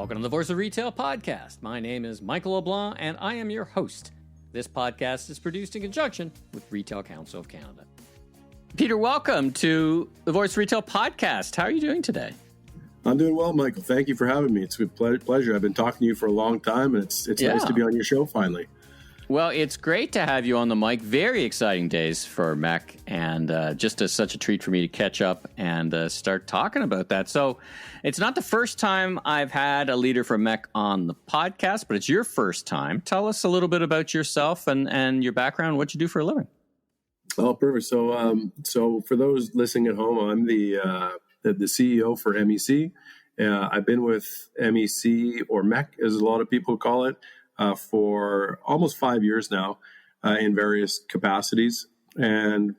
Welcome to the Voice of Retail podcast. My name is Michael LeBlanc, and I am your host. This podcast is produced in conjunction with Retail Council of Canada. Peter, welcome to the Voice of Retail podcast. How are you doing today? I'm doing well, Michael. Thank you for having me. It's a pleasure. I've been talking to you for a long time, and it's nice to be on your show finally. Well, it's great to have you on the mic. Very exciting days for MEC, and just such a treat for me to catch up and start talking about that. So it's not the first time I've had a leader from MEC on the podcast, but it's your first time. Tell us a little bit about yourself and your background, what you do for a living. Oh, perfect. So for those listening at home, I'm the CEO for MEC. I've been with MEC, or MEC as a lot of people call it, for almost 5 years now in various capacities. And,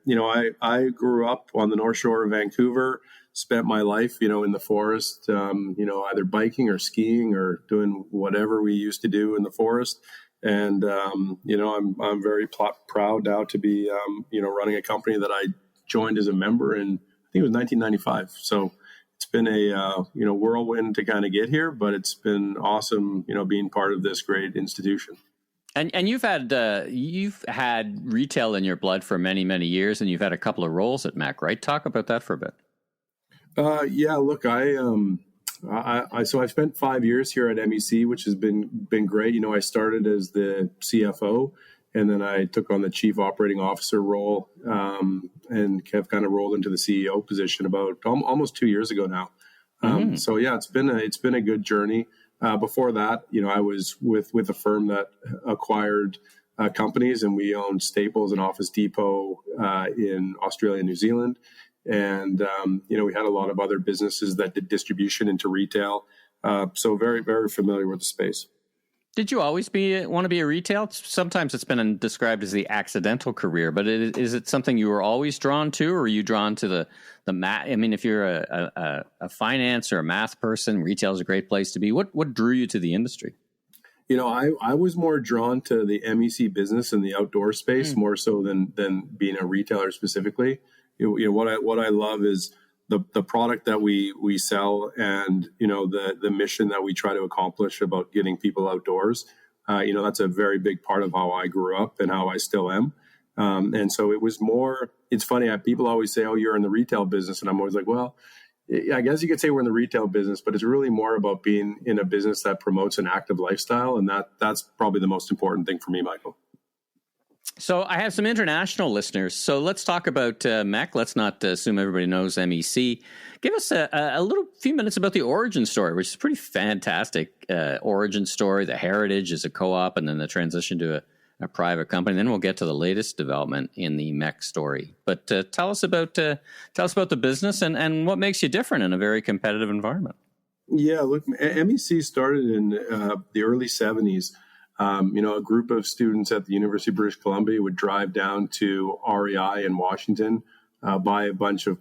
I grew up on the North Shore of Vancouver, spent my life, in the forest, either biking or skiing or doing whatever we used to do in the forest. And, I'm very proud now to be, running a company that I joined as a member in, I think it was 1995. So it's been a, whirlwind to kind of get here, but it's been awesome, being part of this great institution. And you've had retail in your blood for many, many years, and you've had a couple of roles at MEC, right? Talk about that for a bit. Yeah, look, so I spent 5 years here at MEC, which has been great. I started as the CFO, and then I took on the chief operating officer role, and have kind of rolled into the CEO position about almost 2 years ago now. So yeah, it's been a good journey. Before that, I was with a firm that acquired companies, and we owned Staples and Office Depot in Australia and New Zealand. And, we had a lot of other businesses that did distribution into retail. So very, very familiar with the space. Did you always want to be a retail? Sometimes it's been described as the accidental career, but is it something you were always drawn to, or are you drawn to the math? I mean, if you're a finance or a math person, retail is a great place to be. What drew you to the industry? I was more drawn to the MEC business and the outdoor space more so than being a retailer specifically. What I love is the product that we sell, and the mission that we try to accomplish about getting people outdoors. That's a very big part of how I grew up and how I still am. And so it was more. It's funny, people always say, "Oh, you're in the retail business," and I'm always like, "Well, I guess you could say we're in the retail business, but it's really more about being in a business that promotes an active lifestyle, and that's probably the most important thing for me, Michael." So I have some international listeners. So let's talk about MEC. Let's not assume everybody knows MEC. Give us a few minutes about the origin story, which is a pretty fantastic origin story. The heritage is a co-op, and then the transition to a private company. Then we'll get to the latest development in the MEC story. But tell us about the business and what makes you different in a very competitive environment. Yeah, look, MEC started in the early 70s. A group of students at the University of British Columbia would drive down to REI in Washington, buy a bunch of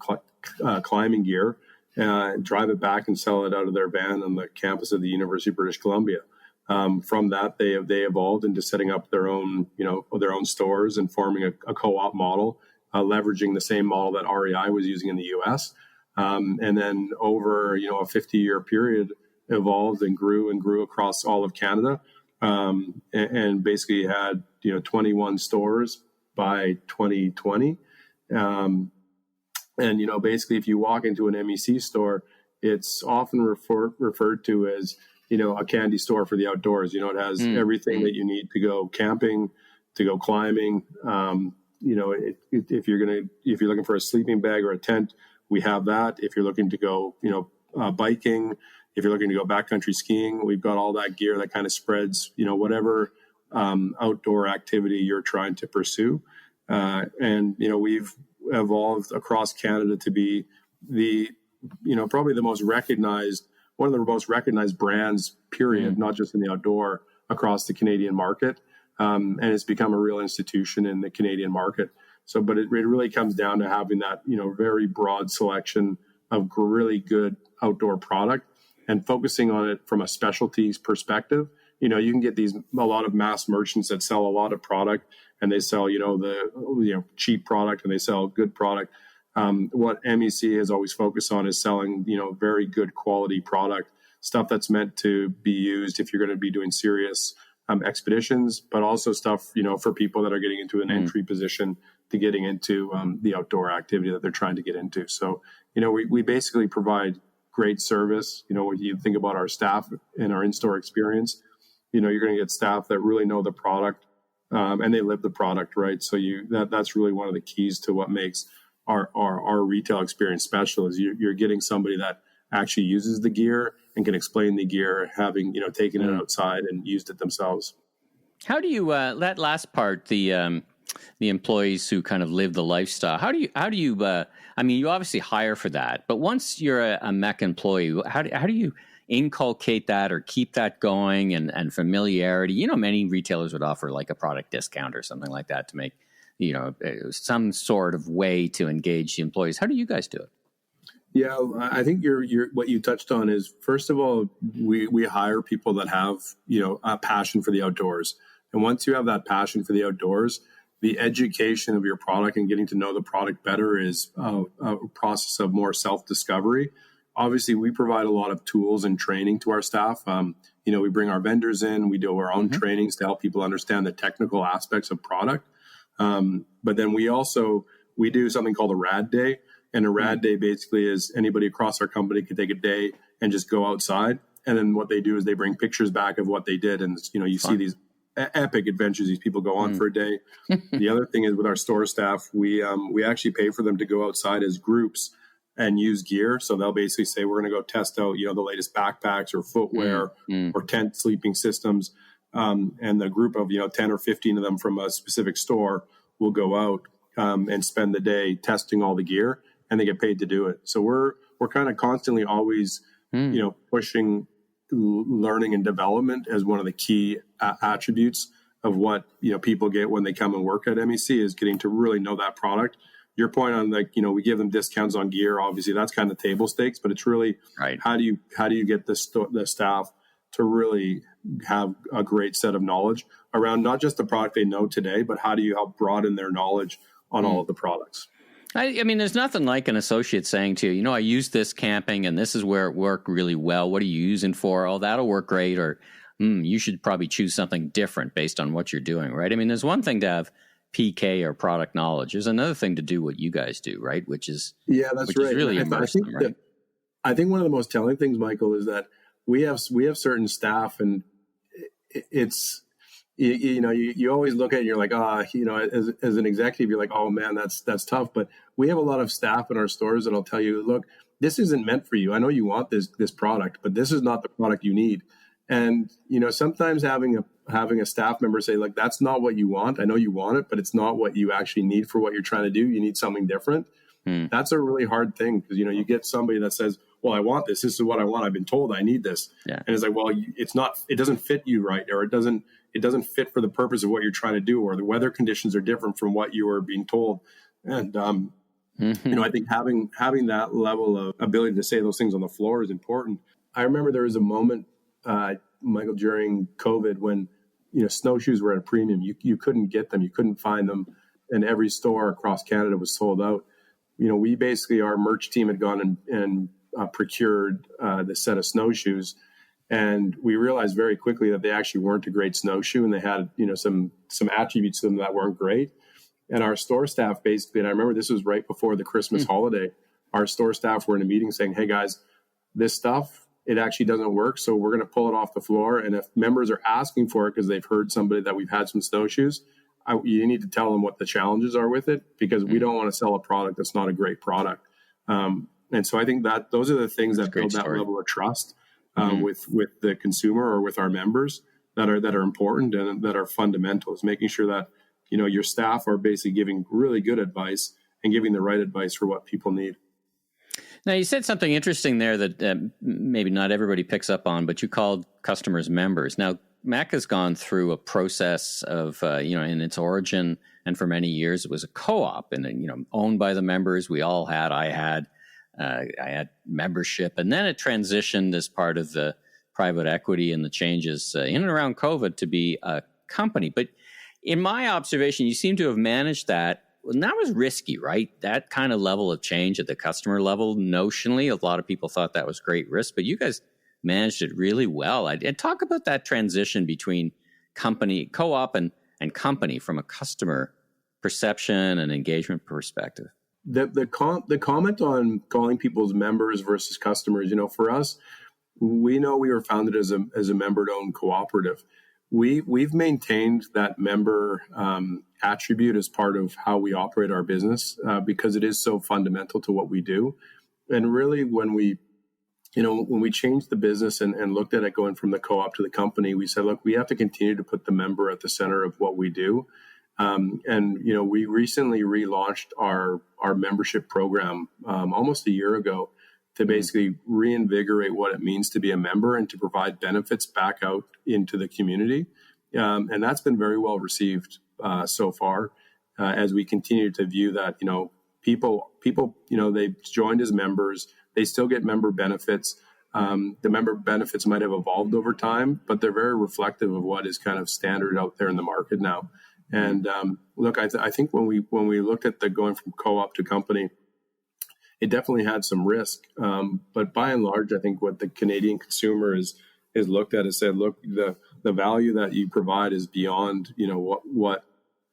climbing gear, drive it back and sell it out of their van on the campus of the University of British Columbia. From that, they evolved into setting up their own stores and forming a co-op model, leveraging the same model that REI was using in the U.S. And then over a 50-year period, evolved and grew across all of Canada. And basically had 21 stores by 2020, and basically if you walk into an MEC store, it's often referred to as a candy store for the outdoors. It has everything that you need to go camping, to go climbing. If you're looking for a sleeping bag or a tent, we have that. If you're looking to go biking, if you're looking to go backcountry skiing, we've got all that gear that kind of spreads, whatever outdoor activity you're trying to pursue. And we've evolved across Canada to be probably one of the most recognized brands, period, not just in the outdoor, across the Canadian market. And it's become a real institution in the Canadian market. So, but it really comes down to having that, very broad selection of really good outdoor product, and focusing on it from a specialties perspective. You can get a lot of mass merchants that sell a lot of product, and they sell, the cheap product, and they sell good product. What MEC has always focused on is selling, very good quality product stuff that's meant to be used if you're going to be doing serious expeditions, but also stuff, for people that are getting into an entry position to getting into the outdoor activity that they're trying to get into. So, we basically provide great service. When you think about our staff and our in-store experience, you're going to get staff that really know the product and they live the product, right? So that's really one of the keys to what makes our retail experience special is you're getting somebody that actually uses the gear and can explain the gear, having taken it outside and used it themselves. How do you that last part, the employees who kind of live the lifestyle? How do you I mean, you obviously hire for that, but once you're a MEC employee, how do you inculcate that or keep that going and familiarity? Many retailers would offer like a product discount or something like that to make some sort of way to engage the employees. How do you guys do it? Yeah, I think you're what you touched on is, first of all, we hire people that have, a passion for the outdoors. And once you have that passion for the outdoors, the education of your product and getting to know the product better is a process of more self-discovery. Obviously, we provide a lot of tools and training to our staff. We bring our vendors in, we do our own trainings to help people understand the technical aspects of product. But then we do something called a Rad Day. And a Rad Day basically is anybody across our company can take a day and just go outside. And then what they do is they bring pictures back of what they did. And, you see these epic adventures these people go on for a day. The other thing is with our store staff, we actually pay for them to go outside as groups and use gear. So they'll basically say, we're going to go test out, the latest backpacks or footwear or tent sleeping systems. And the group of, 10 or 15 of them from a specific store will go out and spend the day testing all the gear, and they get paid to do it. So we're kind of constantly always, pushing learning and development as one of the key attributes of what, people get when they come and work at MEC is getting to really know that product. Your point on we give them discounts on gear. Obviously, that's kind of table stakes, but it's really how do you get the staff to really have a great set of knowledge around not just the product they know today, but how do you help broaden their knowledge on all of the products? I mean, there's nothing like an associate saying to you, I used this camping and this is where it worked really well. What are you using for? Oh, that'll work great. Or you should probably choose something different based on what you're doing, right? I mean, there's one thing to have PK or product knowledge. There's another thing to do what you guys do, right? Which is really immerse them, right? I think one of the most telling things, Michael, is that we have certain staff, and it's you always look at it and you're like, as an executive, you're like, oh man, that's tough. But we have a lot of staff in our stores that'll tell you, look, this isn't meant for you. I know you want this product, but this is not the product you need. And, sometimes having a staff member say, like, that's not what you want. I know you want it, but it's not what you actually need for what you're trying to do. You need something different. That's a really hard thing because, you get somebody that says, well, I want this. This is what I want. I've been told I need this. Yeah. And it's like, well, it doesn't fit you right. Or it doesn't fit for the purpose of what you're trying to do, or the weather conditions are different from what you are being told. And, I think having that level of ability to say those things on the floor is important. I remember there was a moment, Michael, during COVID when, snowshoes were at a premium. You couldn't get them. You couldn't find them. And every store across Canada was sold out. We basically, our merch team had gone and procured the set of snowshoes. And we realized very quickly that they actually weren't a great snowshoe, and they had, some attributes to them that weren't great. And our store staff basically, and I remember this was right before the Christmas holiday, our store staff were in a meeting saying, hey guys, this stuff, it actually doesn't work. So we're going to pull it off the floor. And if members are asking for it because they've heard somebody that we've had some snowshoes, you need to tell them what the challenges are with it, because we don't want to sell a product that's not a great product. And so I think that those are the things that build that level of trust with the consumer or with our members that are important and that are fundamental, is making sure that, your staff are basically giving really good advice and giving the right advice for what people need. Now, you said something interesting there that maybe not everybody picks up on, but you called customers members. Now, MEC has gone through a process of, in its origin, and for many years it was a co-op and, owned by the members. I had membership, and then it transitioned as part of the private equity and the changes in and around COVID to be a company. But in my observation, you seem to have managed that. And that was risky, right? That kind of level of change at the customer level, notionally, a lot of people thought that was great risk, but you guys managed it really well. And talk about that transition between company, co-op and company from a customer perception and engagement perspective. The comment on calling people's members versus customers, for us, we know we were founded as a member-owned cooperative. We've maintained that member attribute as part of how we operate our business because it is so fundamental to what we do. And really, when we changed the business and looked at it going from the co-op to the company, we said, look, we have to continue to put the member at the center of what we do. We recently relaunched our membership program almost a year ago to basically reinvigorate what it means to be a member and to provide benefits back out into the community. And that's been very well received so far as we continue to view that, people, they've joined as members, they still get member benefits. The member benefits might have evolved over time, but they're very reflective of what is kind of standard out there in the market now. And look, I think when we looked at the going from co-op to company, it definitely had some risk. But by and large, I think what the Canadian consumer is looked at is said, look, the value that you provide is beyond, what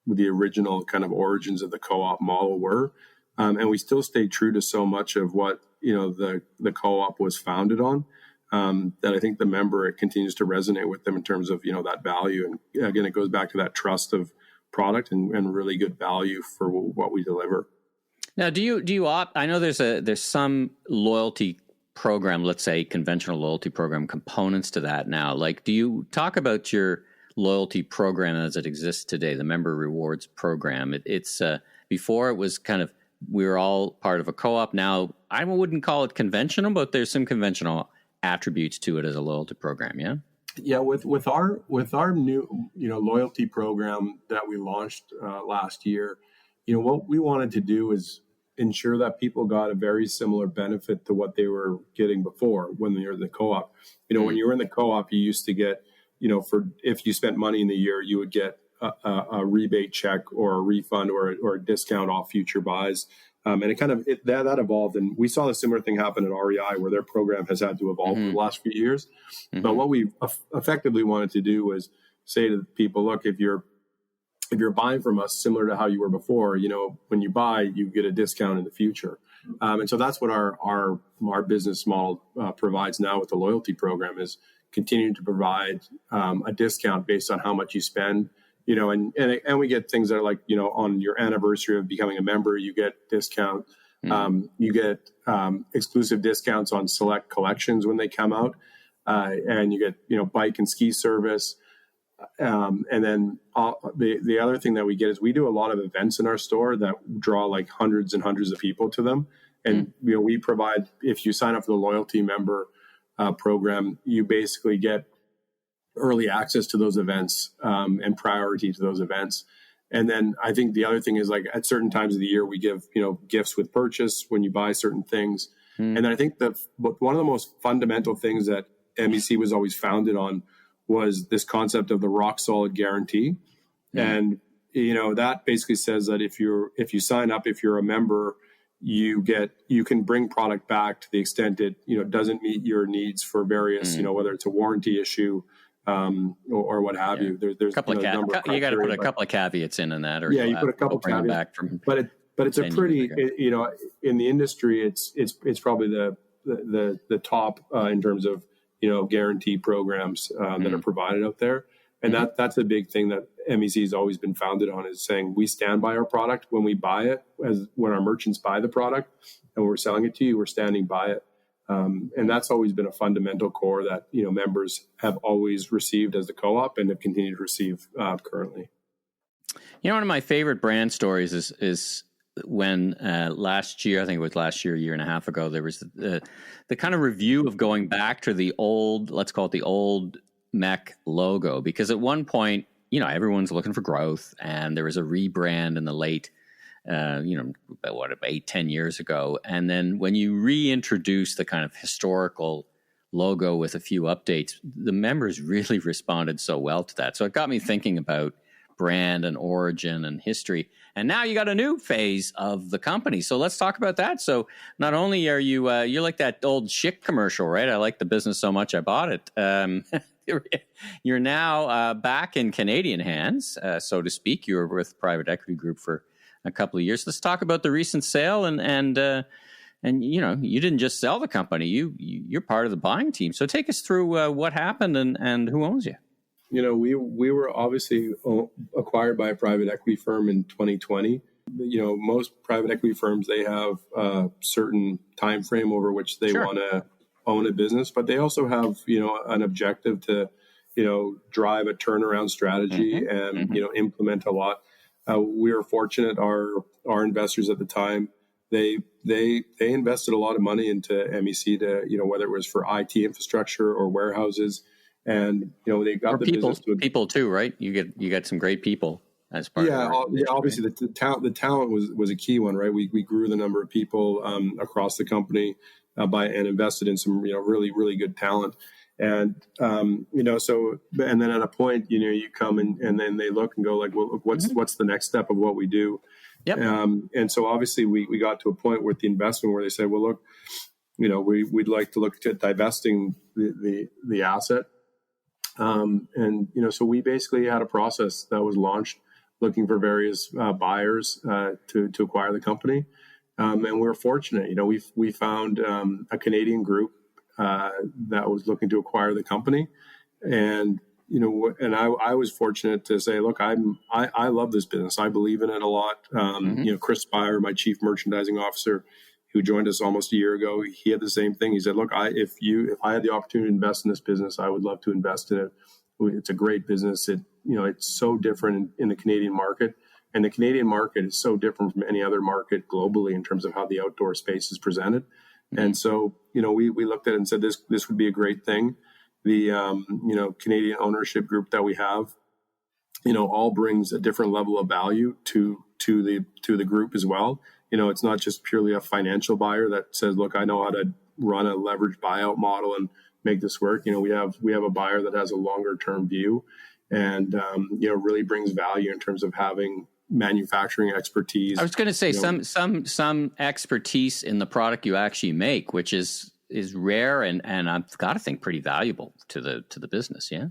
the original kind of origins of the co-op model were. And we still stay true to so much of what, the co-op was founded on. That I think the member, it continues to resonate with them in terms of, that value. And again, it goes back to that trust of product and really good value for what we deliver. Now, do you opt? I know there's some loyalty program, let's say conventional loyalty program components to that now. Like, do you talk about your loyalty program as it exists today, the member rewards program? It's before it was kind of, we were all part of a co-op. Now, I wouldn't call it conventional, but there's some conventional attributes to it as a loyalty program. Yeah. Yeah, with our new loyalty program that we launched last year, what we wanted to do is ensure that people got a very similar benefit to what they were getting before when they were in the co-op. When you were in the co-op, you used to get, if you spent money in the year, you would get a rebate check or a refund or a discount off future buys. And it kind of that evolved, and we saw a similar thing happen at REI, where their program has had to evolve over the last few years. But what we effectively wanted to do was say to people, look, if you're buying from us similar to how you were before, when you buy, you get a discount in the future. And so that's what our business model provides now with the loyalty program, is continuing to provide a discount based on how much you spend. And we get things that are like, on your anniversary of becoming a member, you get discount. You get exclusive discounts on select collections when they come out. And you get, bike and ski service. And then the other thing that we get is we do a lot of events in our store that draw like hundreds and hundreds of people to them. And, we provide, if you sign up for the loyalty member program, you basically get early access to those events and priority to those events. And then I think the other thing is, like, at certain times of the year, we give, gifts with purchase when you buy certain things. And then I think that one of the most fundamental things that MEC was always founded on was this concept of the rock solid guarantee. And, that basically says that if you sign up, if you're a member, you can bring product back to the extent it, doesn't meet your needs for various, whether it's a warranty issue, or what have you. There's a couple of you got to put a couple of caveats in that, or you put a couple of caveats back from. But it's a pretty, in the industry, it's probably the top in terms of guarantee programs that are provided out there, and that's a big thing that MEC has always been founded on, is saying we stand by our product when we buy it, when our merchants buy the product and we're selling it to you, we're standing by it. And that's always been a fundamental core that, members have always received as the co-op and have continued to receive currently. One of my favorite brand stories is when last year, I think it was last year, a year and a half ago, there was the kind of review of going back to the old, let's call it the old MEC logo, because at one point, everyone's looking for growth, and there was a rebrand in the late about 8-10 years ago. And then when you reintroduce the kind of historical logo with a few updates, the members really responded so well to that. So it got me thinking about brand and origin and history. And now you got a new phase of the company. So let's talk about that. So not only are you, you're like that old Schick commercial, right? I like the business so much I bought it. You're now back in Canadian hands, so to speak. You were with Private Equity Group for a couple of years. Let's talk about the recent sale and you know, you didn't just sell the company. You're part of the buying team. So take us through what happened and who owns you. You know, we were obviously acquired by a private equity firm in 2020. You know, most private equity firms, they have a certain time frame over which they want to own a business, but they also have, you know, an objective to, you know, drive a turnaround strategy and, you know, implement a lot. We were fortunate. Our investors at the time, they invested a lot of money into MEC to, you know, whether it was for IT infrastructure or warehouses, and you know they got or the people, business to people too, right? You get some great people as part. Yeah, of yeah. Obviously, right? the talent was a key one, right? We grew the number of people across the company and invested in some, you know, really good talent. And, you know, so, and then at a point, you know, you come and then they look and go like, well, what's the next step of what we do? Yep. And so obviously we got to a point with the investment where they said, well, look, you know, we'd like to look at divesting the asset. And, you know, so we basically had a process that was launched looking for various buyers to acquire the company. And we were fortunate, you know, we found a Canadian group that was looking to acquire the company. And, you know, and I was fortunate to say, look, I love this business. I believe in it a lot. You know, Chris Spire, my chief merchandising officer, who joined us almost a year ago, he had the same thing. He said, look, if I had the opportunity to invest in this business, I would love to invest in it. It's a great business. It's so different in the Canadian market. And the Canadian market is so different from any other market globally in terms of how the outdoor space is presented. And so, you know, we looked at it and said, this would be a great thing. The, you know, Canadian ownership group that we have, you know, all brings a different level of value to the group as well. You know, it's not just purely a financial buyer that says, look, I know how to run a leveraged buyout model and make this work. You know, we have a buyer that has a longer term view and, you know, really brings value in terms of having manufacturing expertise. I was going to say some expertise in the product you actually make, which is rare and I've got to think pretty valuable to the business. Yeah.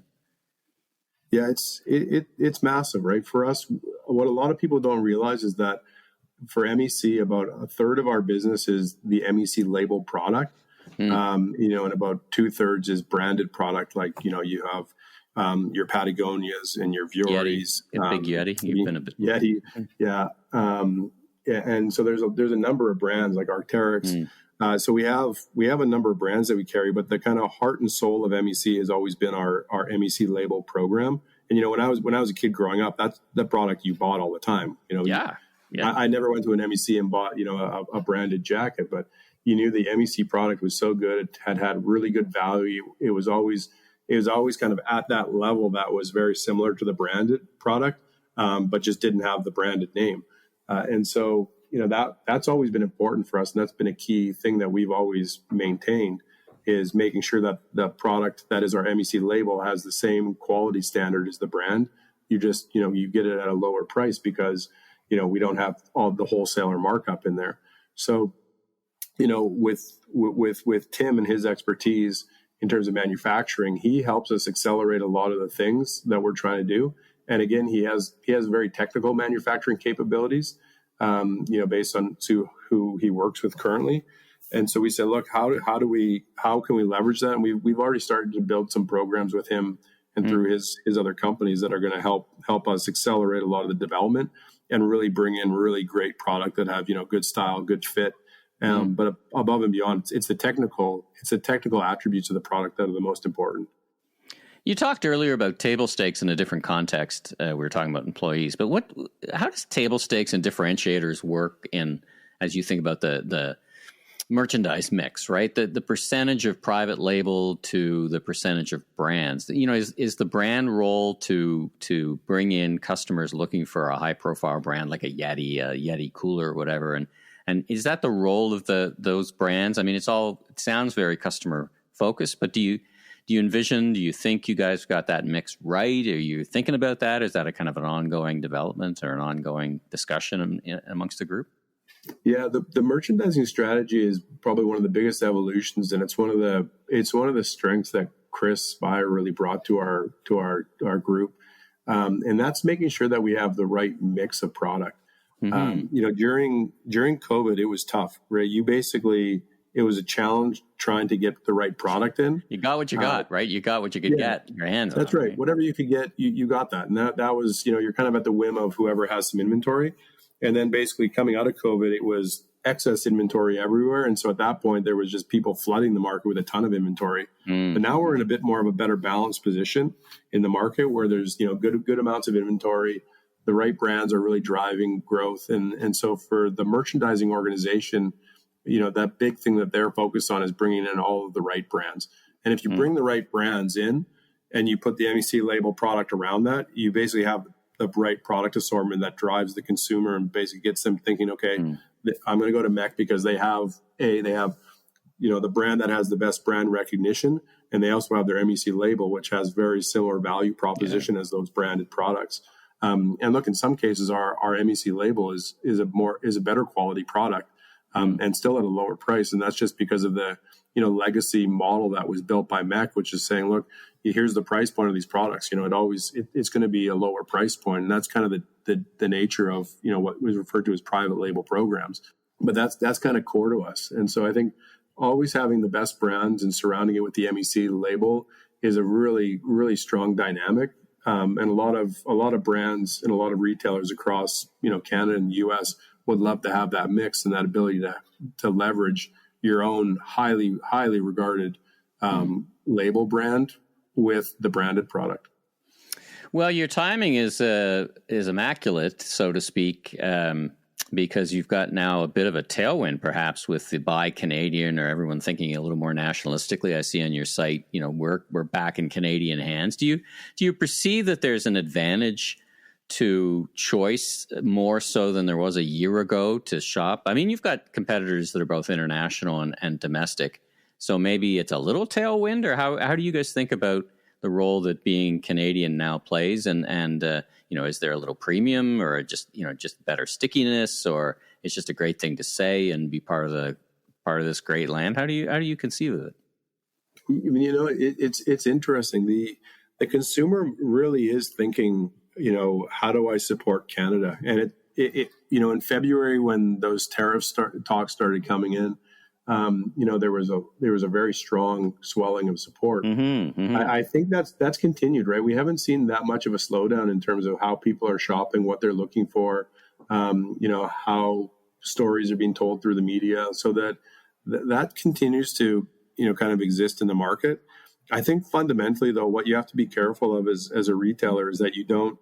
Yeah, it's massive, right? For us, what a lot of people don't realize is that for MEC, about a third of our business is the MEC label product. You know, and about 2/3 is branded product. Like, you know, you have your Patagonias and your Vuoris. Big Yeti. You've been a bit Yeti. Yeah. And so there's a number of brands like Arc'teryx. So we have a number of brands that we carry, but the kind of heart and soul of MEC has always been our MEC label program. And, you know, when I was a kid growing up, that's the product you bought all the time. You know, yeah. I never went to an MEC and bought, you know, a branded jacket, but you knew the MEC product was so good. It had really good value. It was always kind of at that level that was very similar to the branded product, but just didn't have the branded name. And so, you know, that's always been important for us. And that's been a key thing that we've always maintained, is making sure that the product that is our MEC label has the same quality standard as the brand. You just, you know, you get it at a lower price because, you know, we don't have all the wholesaler markup in there. So, you know, with Tim and his expertise in terms of manufacturing, he helps us accelerate a lot of the things that we're trying to do. And again, he has very technical manufacturing capabilities, you know, based on who he works with currently. And so we said, look, how can we leverage that? And we've already started to build some programs with him and through his other companies that are going to help us accelerate a lot of the development and really bring in really great product that have, you know, good style, good fit. But above and beyond, it's the technical attributes of the product that are the most important. You talked earlier about table stakes in a different context. We were talking about employees, but how does table stakes and differentiators work as you think about the merchandise mix, right? The percentage of private label to the percentage of brands. You know, is the brand role to bring in customers looking for a high profile brand like a Yeti cooler or whatever, and is that the role of those brands? I mean, it sounds very customer focused, but do do you think you guys got that mix right? Are you thinking about that? Is that a kind of an ongoing development or an ongoing discussion amongst the group? Yeah, the merchandising strategy is probably one of the biggest evolutions, and it's one of the strengths that Chris Spire really brought to our group, and that's making sure that we have the right mix of product. During COVID, it was tough, right? It was a challenge trying to get the right product in. You got what you got, right? You got what you could get your hands on. That's right. Whatever you could get, you got that. And that was, you're kind of at the whim of whoever has some inventory. And then basically coming out of COVID, it was excess inventory everywhere. And so at that point, there was just people flooding the market with a ton of inventory. But now we're in a bit more of a better balanced position in the market where there's, good amounts of inventory. The right brands are really driving growth. And so for the merchandising organization, that big thing that they're focused on is bringing in all of the right brands. And if you bring the right brands in and you put the MEC label product around that, you basically have the right product assortment that drives the consumer and basically gets them thinking, okay, I'm going to go to MEC because they have the brand that has the best brand recognition. And they also have their MEC label, which has very similar value proposition as those branded products. And look, in some cases, our MEC label is a better quality product. And still at a lower price. And that's just because of the, legacy model that was built by MEC, which is saying, look, here's the price point of these products. It's going to be a lower price point. And that's kind of the nature of, what was referred to as private label programs. But that's kind of core to us. And so I think always having the best brands and surrounding it with the MEC label is a really, really strong dynamic. And a lot of brands and a lot of retailers across, Canada and the US would love to have that mix and that ability to leverage your own highly regarded label brand with the branded product. Well, your timing is immaculate, so to speak, because you've got now a bit of a tailwind, perhaps, with the Buy Canadian or everyone thinking a little more nationalistically. I see on your site, we're back in Canadian hands. Do you perceive that there's an advantage to choice more so than there was a year ago to shop? I mean, you've got competitors that are both international and domestic, so maybe it's a little tailwind. Or how do you guys think about the role that being Canadian now plays? And is there a little premium or just better stickiness, or it's just a great thing to say and be part of this great land? How do you conceive of it? It's interesting. The consumer really is thinking, how do I support Canada? And it in February when those tariff talks started coming in, there was a very strong swelling of support. I think that's continued, right? We haven't seen that much of a slowdown in terms of how people are shopping, what they're looking for, how stories are being told through the media, so that continues to, kind of exist in the market. I think fundamentally, though, what you have to be careful of as a retailer is that you don't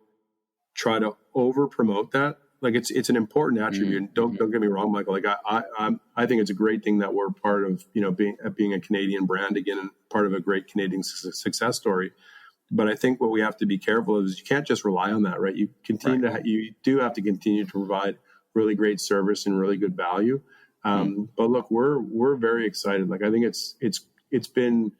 try to over promote that. Like it's an important attribute. Don't get me wrong, Michael. Like I think it's a great thing that we're part of, being a Canadian brand again, and part of a great Canadian success story. But I think what we have to be careful of is you can't just rely on that, right? You do have to continue to provide really great service and really good value. But look, we're very excited. Like I think it's been,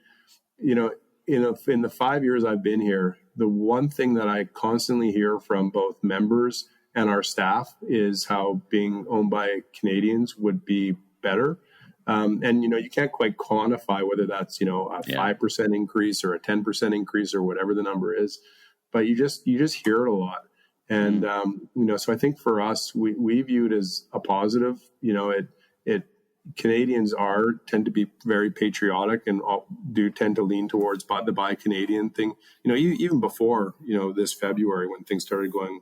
in the 5 years I've been here, the one thing that I constantly hear from both members and our staff is how being owned by Canadians would be better. And, you can't quite quantify whether that's, a 5% increase or a 10% increase or whatever the number is, but you just hear it a lot. And, so I think for us, we view it as a positive. Canadians tend to be very patriotic and do tend to lean towards the Buy Canadian thing. Even before, this February when things started going,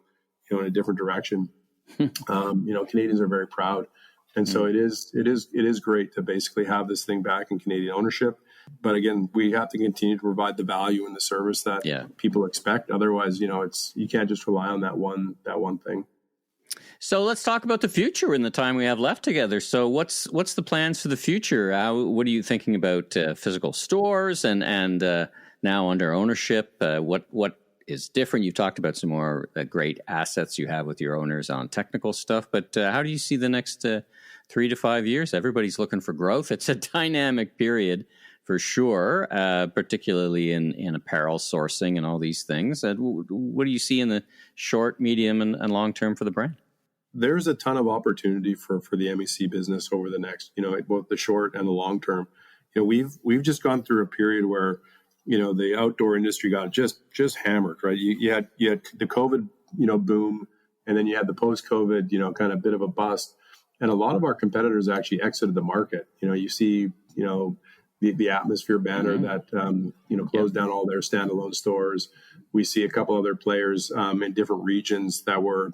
in a different direction, Canadians are very proud. And so it is great to basically have this thing back in Canadian ownership. But again, we have to continue to provide the value and the service that people expect. Otherwise, you can't just rely on that one thing. So let's talk about the future in the time we have left together. So what's the plans for the future? What are you thinking about physical stores and now under ownership? What is different? You've talked about some more great assets you have with your owners on technical stuff, but how do you see the next 3 to 5 years? Everybody's looking for growth. It's a dynamic period for sure, particularly in apparel sourcing and all these things. What do you see in the short, medium, and long term for the brand? There's a ton of opportunity for the MEC business over the next, both the short and the long term. We've just gone through a period where, the outdoor industry got just hammered, right? You had the COVID, boom, and then you had the post-COVID, kind of bit of a bust. And a lot of our competitors actually exited the market. You see, the Atmosphere banner that, closed down all their standalone stores. We see a couple other players in different regions that were,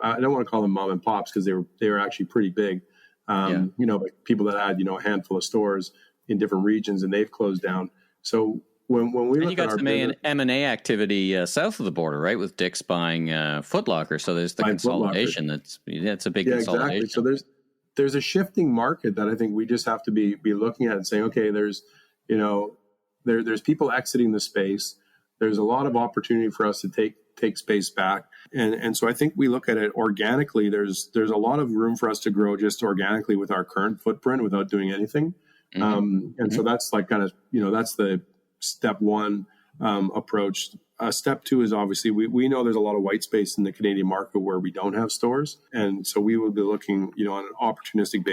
I don't want to call them mom and pops because they were actually pretty big, but people that had, a handful of stores in different regions, and they've closed down. So when we look at our business, M&A activity south of the border, right, with Dick's buying Foot Locker. So there's the consolidation. That's a big consolidation. Exactly. So there's a shifting market that I think we just have to be looking at and saying, okay, there's people exiting the space. There's a lot of opportunity for us to take space back. And so I think we look at it organically. There's a lot of room for us to grow just organically with our current footprint without doing anything. So that's like kind of, that's the step one approach. Step two is obviously we know there's a lot of white space in the Canadian market where we don't have stores. And so we will be looking, on an opportunistic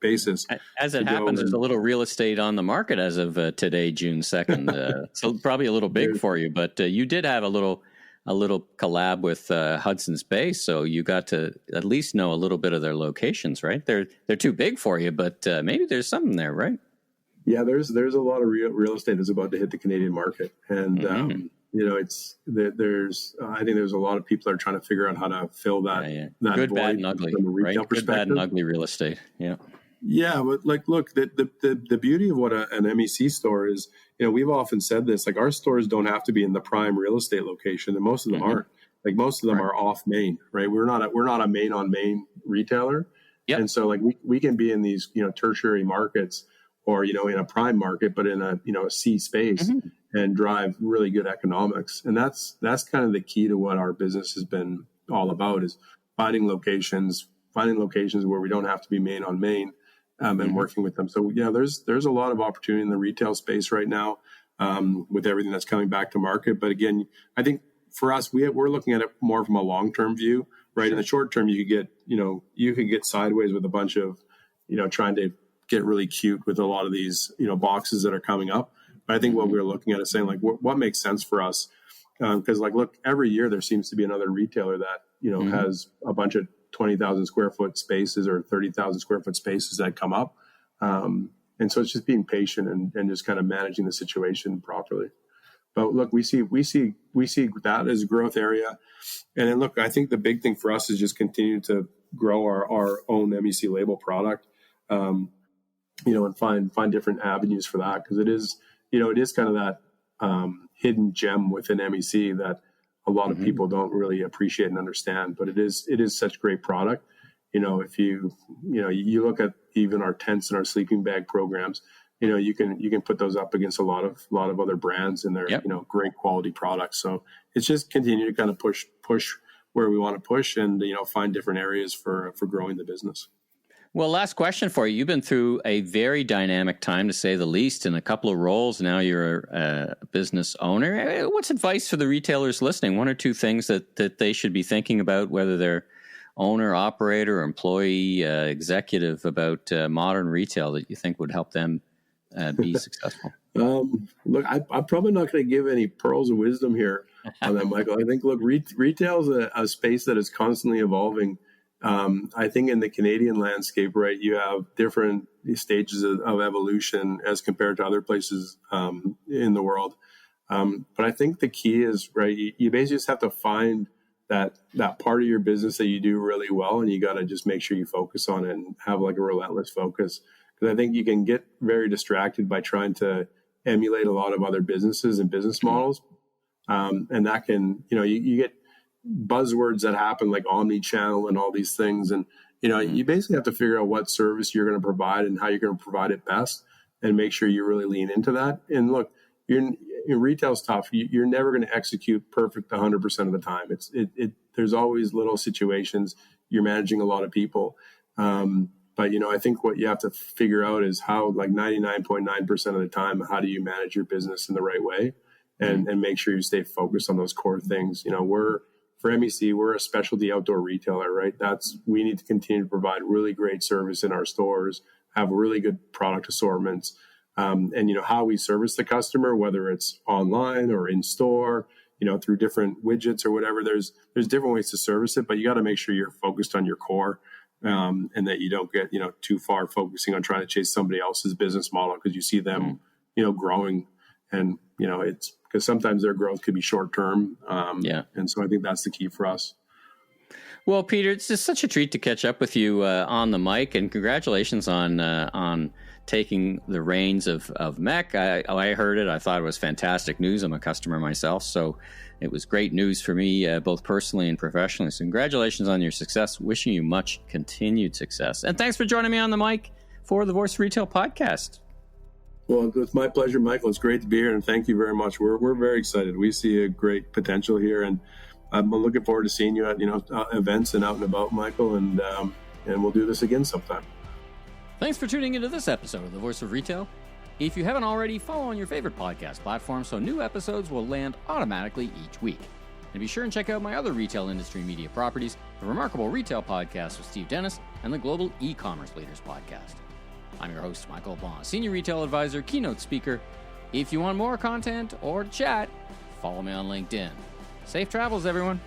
basis. As it happens, there's a little real estate on the market as of today, June 2nd. So probably a little big for you, but you did have a little collab with Hudson's Bay. So you got to at least know a little bit of their locations, right? They're too big for you, but maybe there's something there, right? Yeah, there's a lot of real estate that's about to hit the Canadian market. And, I think there's a lot of people that are trying to figure out how to fill that good, void bad, and ugly, from a retail right? perspective. Good, bad, and ugly real estate. Yeah. Yeah, but look, the beauty of what an MEC store is, we've often said this, like our stores don't have to be in the prime real estate location, and most of them aren't. Like most of them are off main, right? We're not a main on main retailer. Yep. And so like we can be in these, tertiary markets or, in a prime market, but in a C space and drive really good economics. And that's kind of the key to what our business has been all about, is finding locations where we don't have to be main on main. And working with them. So there's a lot of opportunity in the retail space right now with everything that's coming back to market. But again, I think for us, we're looking at it more from a long-term view, right? Sure. In the short term, you could get sideways with a bunch of, trying to get really cute with a lot of these, boxes that are coming up. But I think what we're looking at is saying like, what makes sense for us? Because look, every year there seems to be another retailer that, has a bunch of 20,000 square foot spaces or 30,000 square foot spaces that come up. And so it's just being patient and just kind of managing the situation properly. But look, we see that as a growth area. And then look, I think the big thing for us is just continue to grow our own MEC label product, and find different avenues for that. Because it is kind of that hidden gem within MEC that a lot of people don't really appreciate and understand, but it is such great product. If you look at even our tents and our sleeping bag programs, you can put those up against a lot of other brands and they're, great quality products. So it's just continue to kind of push where we want to push and, find different areas for growing the business. Well, last question for you. You've been through a very dynamic time, to say the least, in a couple of roles. Now you're a business owner. What's advice for the retailers listening? One or two things that they should be thinking about, whether they're owner, operator, employee, executive, about modern retail that you think would help them be successful? Look, I'm probably not going to give any pearls of wisdom here on that, Michael. I think, look, retail is a space that is constantly evolving. I think in the Canadian landscape, right, you have different stages of evolution as compared to other places in the world. But I think the key is, right, you basically just have to find that part of your business that you do really well, and you got to just make sure you focus on it and have like a relentless focus. Because I think you can get very distracted by trying to emulate a lot of other businesses and business models. And that can, you get buzzwords that happen like omni-channel and all these things. And, you basically have to figure out what service you're going to provide and how you're going to provide it best and make sure you really lean into that. And look, retail's tough. You're never going to execute perfect 100% of the time. There's always little situations. You're managing a lot of people. But, I think what you have to figure out is how, like 99.9% of the time, how do you manage your business in the right way and make sure you stay focused on those core things. For MEC, we're a specialty outdoor retailer, right? We need to continue to provide really great service in our stores, have really good product assortments, and how we service the customer, whether it's online or in store, through different widgets or whatever. There's different ways to service it, but you got to make sure you're focused on your core, and that you don't get too far focusing on trying to chase somebody else's business model because you see them growing, and it's because sometimes their growth could be short term. And so I think that's the key for us. Well, Peter, it's just such a treat to catch up with you on the mic, and congratulations on taking the reins of MEC. I heard it. I thought it was fantastic news. I'm a customer myself, so it was great news for me, both personally and professionally. So congratulations on your success. Wishing you much continued success. And thanks for joining me on the mic for the Voice of Retail podcast. Well, it's my pleasure, Michael. It's great to be here, and thank you very much. We're very excited. We see a great potential here, and I'm looking forward to seeing you at events and out and about, Michael, and we'll do this again sometime. Thanks for tuning into this episode of The Voice of Retail. If you haven't already, follow on your favorite podcast platform so new episodes will land automatically each week. And be sure and check out my other retail industry media properties, the Remarkable Retail Podcast with Steve Dennis and the Global E-Commerce Leaders Podcast. I'm your host, Michael Bond, Senior Retail Advisor, Keynote Speaker. If you want more content or to chat, follow me on LinkedIn. Safe travels, everyone.